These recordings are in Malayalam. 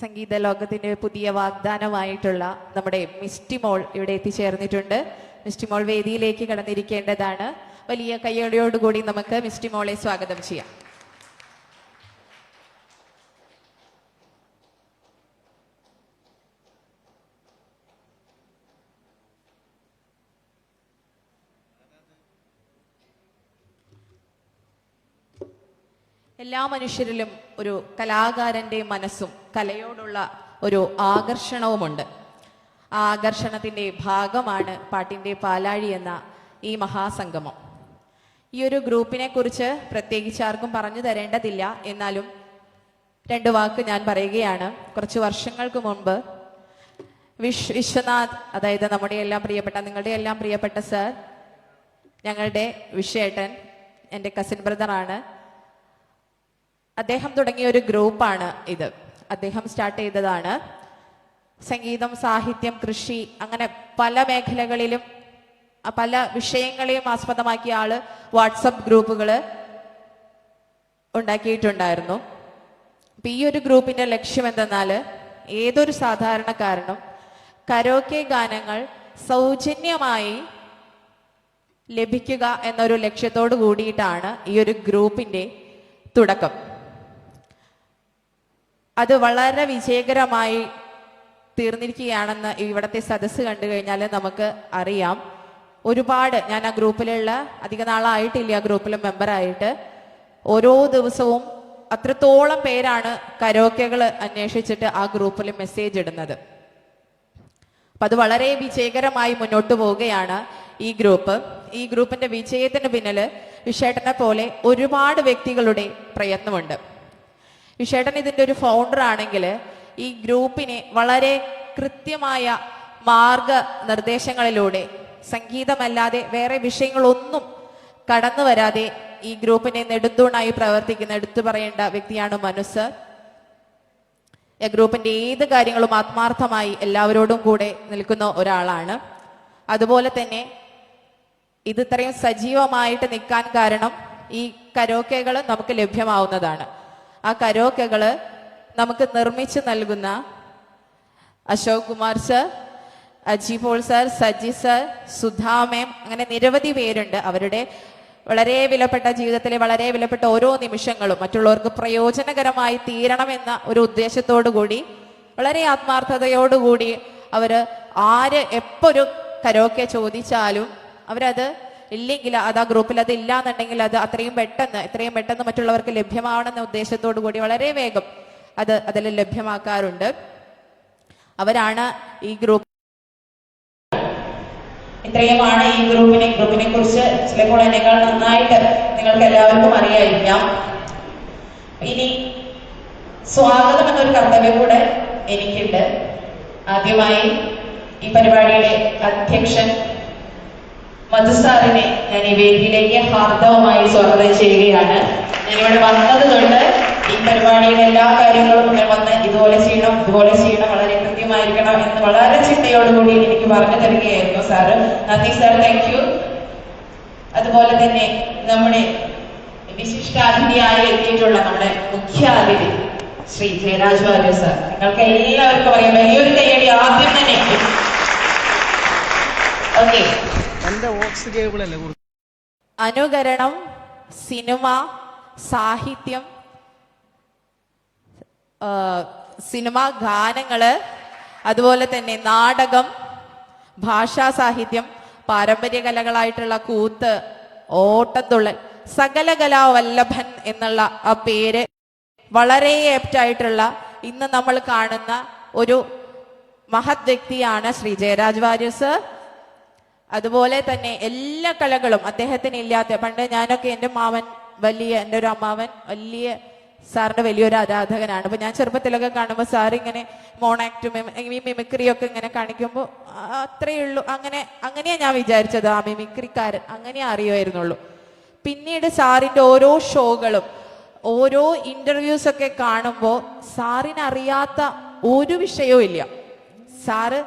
സംഗീത ലോകത്തിന്റെ പുതിയ വാഗ്ദാനമായിട്ടുള്ള നമ്മുടെ മിസ്റ്റിമോൾ ഇവിടെ എത്തിച്ചേർന്നിട്ടുണ്ട്. മിസ്റ്റിമോൾ വേദിയിലേക്ക് കടന്നിരിക്കേണ്ടതാണ്. വലിയ കയ്യടിയോടുകൂടി നമുക്ക് മിസ്റ്റിമോളെ സ്വാഗതം ചെയ്യാം. എല്ലാ മനുഷ്യരിലും ഒരു കലാകാരന്റെ മനസ്സും കലയോടുള്ള ഒരു ആകർഷണവുമുണ്ട്. ആ ആകർഷണത്തിന്റെ ഭാഗമാണ് പാട്ടിന്റെ പാലാഴി എന്ന ഈ മഹാസംഗമം. ഈ ഒരു ഗ്രൂപ്പിനെ കുറിച്ച് പ്രത്യേകിച്ച് ആർക്കും പറഞ്ഞു തരേണ്ടതില്ല. എന്നാലും രണ്ട് വാക്ക് ഞാൻ പറയുകയാണ്. കുറച്ച് വർഷങ്ങൾക്ക് മുൻപ് വിശ്വനാഥ്, അതായത് നമ്മുടെ എല്ലാം പ്രിയപ്പെട്ട, നിങ്ങളുടെ എല്ലാം പ്രിയപ്പെട്ട സർ, ഞങ്ങളുടെ വിശ്വേട്ടൻ, എൻ്റെ കസിൻ ബ്രദറാണ്. അദ്ദേഹം തുടങ്ങിയ ഒരു ഗ്രൂപ്പാണ് ഇത്. അദ്ദേഹം സ്റ്റാർട്ട് ചെയ്തതാണ്. സംഗീതം, സാഹിത്യം, കൃഷി, അങ്ങനെ പല മേഖലകളിലും പല വിഷയങ്ങളെയും ആസ്പദമാക്കിയ ആള് വാട്സപ്പ് ഗ്രൂപ്പുകൾ ഉണ്ടാക്കിയിട്ടുണ്ടായിരുന്നു. അപ്പൊ ഈ ഒരു ഗ്രൂപ്പിന്റെ ലക്ഷ്യം എന്തെന്നാല് ഏതൊരു സാധാരണക്കാരനും കരോക്കെ ഗാനങ്ങൾ സൗജന്യമായി ലഭിക്കുക എന്നൊരു ലക്ഷ്യത്തോട് കൂടിയിട്ടാണ് ഈ ഒരു ഗ്രൂപ്പിന്റെ തുടക്കം. അത് വളരെ വിജയകരമായി തീർന്നിരിക്കുകയാണെന്ന് ഇവിടത്തെ സദസ്സ് കണ്ടു കഴിഞ്ഞാൽ നമുക്ക് അറിയാം. ഒരുപാട്, ഞാൻ ആ ഗ്രൂപ്പിലുള്ള അധിക നാളായിട്ടില്ല ആ ഗ്രൂപ്പിൽ മെമ്പറായിട്ട്, ഓരോ ദിവസവും അത്രത്തോളം പേരാണ് കരോക്കെകൾ അന്വേഷിച്ചിട്ട് ആ ഗ്രൂപ്പിൽ മെസ്സേജ് ഇടുന്നത്. അപ്പൊ അത് വളരെ വിജയകരമായി മുന്നോട്ട് പോവുകയാണ് ഈ ഗ്രൂപ്പ്. ഈ ഗ്രൂപ്പിന്റെ വിജയത്തിന് പിന്നിൽ വിശേഷനെ പോലെ ഒരുപാട് വ്യക്തികളുടെ പ്രയത്നമുണ്ട്. വിശേഷൻ ഇതിന്റെ ഒരു ഫൗണ്ടർ ആണെങ്കിൽ ഈ ഗ്രൂപ്പിനെ വളരെ കൃത്യമായ മാർഗനിർദ്ദേശങ്ങളിലൂടെ, സംഗീതമല്ലാതെ വേറെ വിഷയങ്ങളൊന്നും കടന്നു വരാതെ ഈ ഗ്രൂപ്പിനെ നെടുന്തൂണായി പ്രവർത്തിക്കുന്ന, എടുത്തു പറയേണ്ട വ്യക്തിയാണ് മനസ്സ്. ഈ ഗ്രൂപ്പിന്റെ ഏത് കാര്യങ്ങളും ആത്മാർത്ഥമായി എല്ലാവരോടും കൂടെ നിൽക്കുന്ന ഒരാളാണ്. അതുപോലെ തന്നെ ഇത് ഇത്രയും സജീവമായിട്ട് നിൽക്കാൻ കാരണം ഈ കരോക്കെകൾ നമുക്ക് ലഭ്യമാവുന്നതാണ്. ആ കരോക്കെകള് നമുക്ക് നിർമ്മിച്ചു നൽകുന്ന Ashok Kumar sir, Aji Paul sir, Saji sir, സുധാമേം, അങ്ങനെ നിരവധി പേരുണ്ട്. അവരുടെ വളരെ വിലപ്പെട്ട ജീവിതത്തിലെ വളരെ വിലപ്പെട്ട ഓരോ നിമിഷങ്ങളും മറ്റുള്ളവർക്ക് പ്രയോജനകരമായി തീരണമെന്ന ഒരു ഉദ്ദേശത്തോടു കൂടി, വളരെ ആത്മാർത്ഥതയോടുകൂടി അവര് ആര് എപ്പൊരു കരോക്കെ ചോദിച്ചാലും അവരത് ഇല്ലെങ്കിൽ, അത് ആ ഗ്രൂപ്പിൽ അത് ഇല്ല എന്നുണ്ടെങ്കിൽ അത് എത്രയും പെട്ടെന്ന് മറ്റുള്ളവർക്ക് ലഭ്യമാവണമെന്ന ഉദ്ദേശത്തോടു കൂടി വളരെ വേഗം അതിൽ ലഭ്യമാക്കാറുണ്ട്. അവരാണ് ഈ ഗ്രൂപ്പ്. ഇത്രയുമാണ് ഈ ഗ്രൂപ്പിനെ കുറിച്ച് ചിലപ്പോൾ എന്നെക്കാൾ നന്നായിട്ട് നിങ്ങൾക്ക് എല്ലാവർക്കും അറിയാതിരിക്കാം. ഇനി സ്വാഗതം എന്നൊരു കർത്തവ്യം കൂടെ എനിക്കുണ്ട്. ആദ്യമായി ഈ പരിപാടിയുടെ അധ്യക്ഷൻ മധുസാറിനെ ഞാൻ ഈ വേദിയിലേക്ക് ഹാർദവമായി സ്വാഗതം ചെയ്യുകയാണ്. ഞാനിവിടെ വന്നത് തൊട്ട് ഈ പരിപാടിയുടെ എല്ലാ കാര്യങ്ങളും വന്ന് ഇതുപോലെ ചെയ്യണം, വളരെ കൃത്യമായിരിക്കണം എന്ന് വളരെ ചിട്ടയോടുകൂടി എനിക്ക് പറഞ്ഞു തരികയായിരുന്നു സാറ്. നന്ദി സാർ, താങ്ക് യു. അതുപോലെ തന്നെ നമ്മുടെ വിശിഷ്ടാതിഥിയായി എത്തിയിട്ടുള്ള നമ്മുടെ മുഖ്യാതിഥി ശ്രീ ജയരാജ് വാര്യർ സാർ, നിങ്ങൾക്ക് എല്ലാവർക്കും അറിയാം. വലിയൊരു കയ്യടി ആദ്യം തന്നെ. ഓക്കെ. അനുകരണം, സിനിമ, സാഹിത്യം, സിനിമ ഗാനങ്ങള്, അതുപോലെ തന്നെ നാടകം, ഭാഷാ സാഹിത്യം, പാരമ്പര്യ കലകളായിട്ടുള്ള കൂത്ത്, ഓട്ടത്തുള്ളൽ, സകല കലാവല്ലഭൻ എന്നുള്ള ആ പേര് വളരെ ഏപ്റ്റായിട്ടുള്ള ഇന്ന് നമ്മൾ കാണുന്ന ഒരു മഹത് വ്യക്തിയാണ് ശ്രീ ജയരാജ് വാര്യർ സർ. അതുപോലെ തന്നെ എല്ലാ കലകളും അദ്ദേഹത്തിന് ഇല്ലാത്ത, പണ്ട് ഞാനൊക്കെ എൻ്റെ ഒരു അമ്മാവൻ വലിയ സാറിന്റെ വലിയൊരു ആരാധകനാണ്. അപ്പൊ ഞാൻ ചെറുപ്പത്തിലൊക്കെ കാണുമ്പോൾ സാർ ഇങ്ങനെ മോണാക്റ്റും മിമിക്രിയൊക്കെ ഇങ്ങനെ കാണിക്കുമ്പോൾ അത്രയേ ഉള്ളൂ, അങ്ങനെയാ ഞാൻ വിചാരിച്ചത്. ആ മിമിക്രിക്കാരൻ അങ്ങനെയാ അറിയുമായിരുന്നുള്ളൂ. പിന്നീട് സാറിന്റെ ഓരോ ഷോകളും ഓരോ ഇന്റർവ്യൂസ് ഒക്കെ കാണുമ്പോൾ സാറിന് അറിയാത്ത ഒരു വിഷയവും ഇല്ല. സാറ്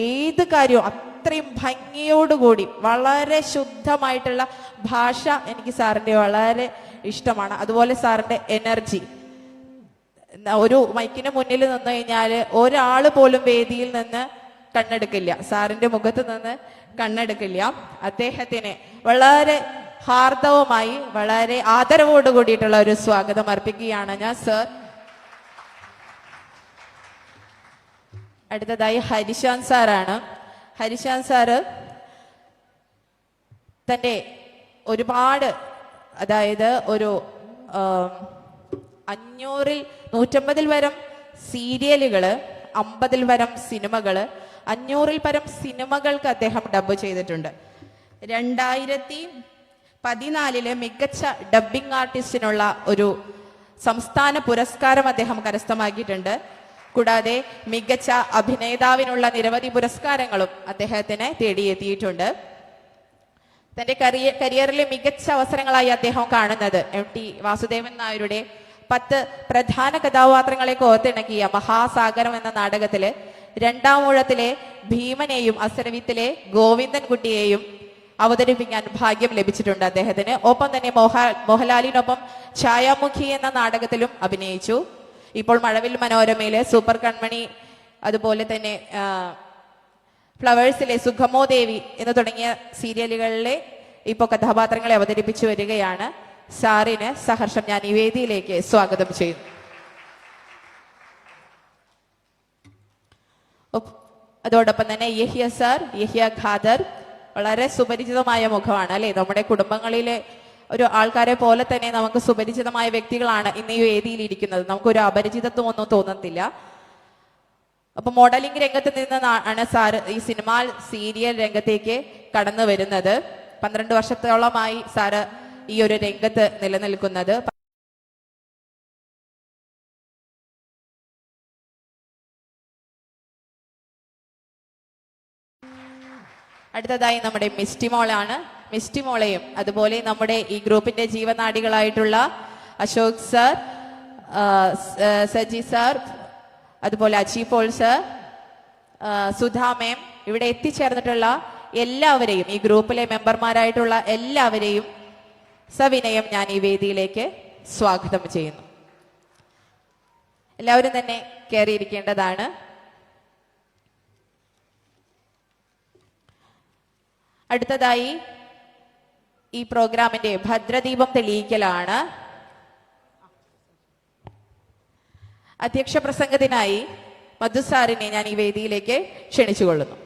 ഏത് കാര്യവും അത്രയും ഭംഗിയോടുകൂടി, വളരെ ശുദ്ധമായിട്ടുള്ള ഭാഷ എനിക്ക് സാറിന്റെ വളരെ ഇഷ്ടമാണ്. അതുപോലെ സാറിന്റെ എനർജി, ഒരു മൈക്കിന് മുന്നിൽ നിന്ന് കഴിഞ്ഞാൽ ഒരാൾ പോലും വേദിയിൽ നിന്ന് കണ്ണെടുക്കില്ല, സാറിന്റെ മുഖത്ത് നിന്ന് കണ്ണെടുക്കില്ല. അദ്ദേഹത്തിന് വളരെ ഹാർദവമായി വളരെ ആദരവോട് കൂടിയിട്ടുള്ള ഒരു സ്വാഗതം അർപ്പിക്കുകയാണ് ഞാൻ. സർ, അടുത്തതായി ഹരിശാന്ത് സാറാണ്. ഹരിശാന്ത് സാറ് തൻ്റെ ഒരുപാട്, അതായത് ഒരു 150 പരം സീരിയലുകള്, 50 പരം സിനിമകള്, 500 പരം സിനിമകൾക്ക് അദ്ദേഹം ഡബ് ചെയ്തിട്ടുണ്ട്. 2014 മികച്ച ഡബ്ബിംഗ് ആർട്ടിസ്റ്റിനുള്ള ഒരു സംസ്ഥാന പുരസ്കാരം അദ്ദേഹം കരസ്ഥമാക്കിയിട്ടുണ്ട്. കൂടാതെ മികച്ച അഭിനേതാവിനുള്ള നിരവധി പുരസ്കാരങ്ങളും അദ്ദേഹത്തിന് തേടിയെത്തിയിട്ടുണ്ട്. തന്റെ കരിയറിലെ മികച്ച അവസരങ്ങളായി അദ്ദേഹം കാണുന്നത് MT വാസുദേവൻ നായരുടെ 10 പ്രധാന കഥാപാത്രങ്ങളെ കോർത്തിണക്കിയ മഹാസാഗരം എന്ന നാടകത്തില് 2ാം ഊഴത്തിലെ ഭീമനെയും അസുരവിത്തിലെ ഗോവിന്ദൻകുട്ടിയെയും അവതരിപ്പിക്കാൻ ഭാഗ്യം ലഭിച്ചിട്ടുണ്ട് അദ്ദേഹത്തിന്. ഒപ്പം തന്നെ മോഹൻലാലിനൊപ്പം ഛായാമുഖി എന്ന നാടകത്തിലും അഭിനയിച്ചു. ഇപ്പോൾ മഴവിൽ മനോരമയിലെ സൂപ്പർ കൺമണി, അതുപോലെ തന്നെ ഫ്ലവേഴ്സിലെ സുഖമോ ദേവി എന്ന് തുടങ്ങിയ സീരിയലുകളിലെ ഇപ്പോൾ കഥാപാത്രങ്ങളെ അവതരിപ്പിച്ചു വരികയാണ്. സാറിന് സഹർഷം ഞാൻ ഈ വേദിയിലേക്ക് സ്വാഗതം ചെയ്യുന്നു. അതോടൊപ്പം തന്നെ യഹ്യ സാർ, യഹ്യ ഖാദർ, വളരെ സുപരിചിതമായ മുഖമാണ് അല്ലെ. നമ്മുടെ കുടുംബങ്ങളിലെ ഒരു ആൾക്കാരെ പോലെ തന്നെ നമുക്ക് സുപരിചിതമായ വ്യക്തികളാണ് ഇന്ന് ഈ വേദിയിൽ ഇരിക്കുന്നത്. നമുക്കൊരു അപരിചിതത്വം ഒന്നും തോന്നത്തില്ല. അപ്പൊ മോഡലിംഗ് രംഗത്ത് നിന്നാണ് സാർ ഈ സിനിമ സീരിയൽ രംഗത്തേക്ക് കടന്നു വരുന്നത്. 12 വർഷത്തോളമായി സാറ് ഈ ഒരു രംഗത്ത് നിലനിൽക്കുന്നത്. അടുത്തതായി നമ്മുടെ മിസ്റ്റി മോളാണ്. മിസ്റ്റി മോളെയും അതുപോലെ നമ്മുടെ ഈ ഗ്രൂപ്പിന്റെ ജീവനാടികളായിട്ടുള്ള അശോക് സർ, സജി സാർ, അതുപോലെ അജി പോൾ സർ, സുധാ മേം, ഇവിടെ എത്തിച്ചേർന്നിട്ടുള്ള എല്ലാവരെയും, ഈ ഗ്രൂപ്പിലെ മെമ്പർമാരായിട്ടുള്ള എല്ലാവരെയും സവിനയം ഞാൻ ഈ വേദിയിലേക്ക് സ്വാഗതം ചെയ്യുന്നു. എല്ലാവരും തന്നെ കയറിയിരിക്കേണ്ടതാണ്. അടുത്തതായി ഈ പ്രോഗ്രാമിന്റെ ഭദ്രദീപം തെളിയിക്കലാണ്. അധ്യക്ഷ പ്രസംഗത്തിനായി മധു സാറിനെ ഞാൻ ഈ വേദിയിലേക്ക് ക്ഷണിച്ചുകൊള്ളുന്നു.